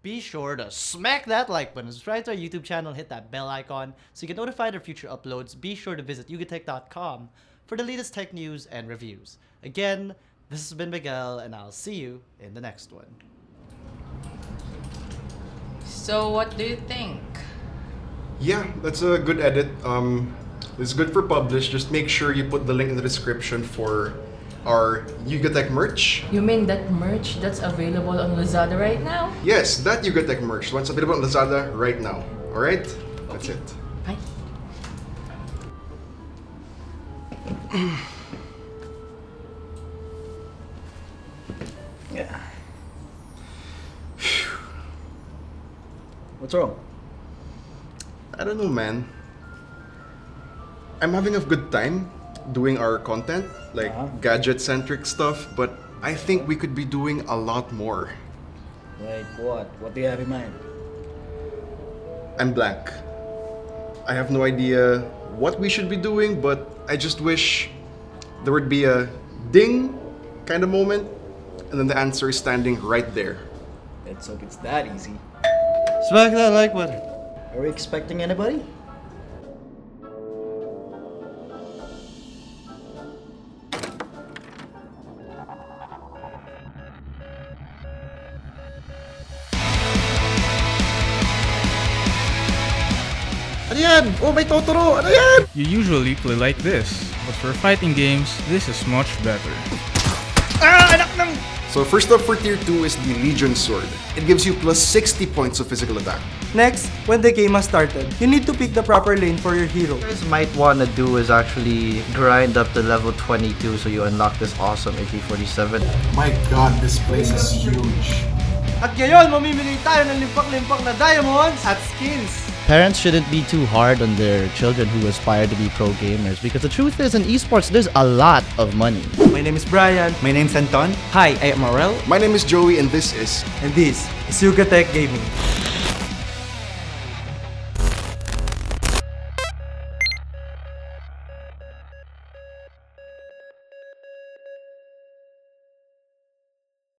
be sure to smack that like button, subscribe to our YouTube channel, hit that bell icon so you get notified of future uploads. Be sure to visit YugaTech.com for the latest tech news and reviews. Again, this has been Miguel, and I'll see you in the next one. So what do you think? Yeah, that's a good edit. It's good for publish. Just make sure you put the link in the description for our YugaTech merch. You mean that merch that's available on Lazada right now? Yes, that YugaTech merch. One's available on Lazada right now. Alright? That's it. Bye. Yeah. What's wrong? I don't know, man. I'm having a good time doing our content, like gadget-centric stuff, but I think we could be doing a lot more. Like what? What do you have in mind? I'm blank. I have no idea what we should be doing, but I just wish there would be a ding kind of moment, and then the answer is standing right there. Let's hope it's that easy. Smack that like button. Are we expecting anybody? Ano yan? Oh, may Totoro! Ano yan? You usually play like this, but for fighting games, this is much better. So first up for tier 2 is the Legion Sword. It gives you plus 60 points of physical attack. Next, when the game has started, you need to pick the proper lane for your hero. What you guys might want to do is actually grind up to level 22 so you unlock this awesome AK-47. My god, this place is huge. At ngayon, mamimili tayo ng limpak-limpak na diamonds at skins. Parents shouldn't be too hard on their children who aspire to be pro gamers, because the truth is, in esports, there's a lot of money. My name is Brian. My name's Anton. Hi, I am Morel. My name is Joey, and this is... And this is YugaTech Gaming.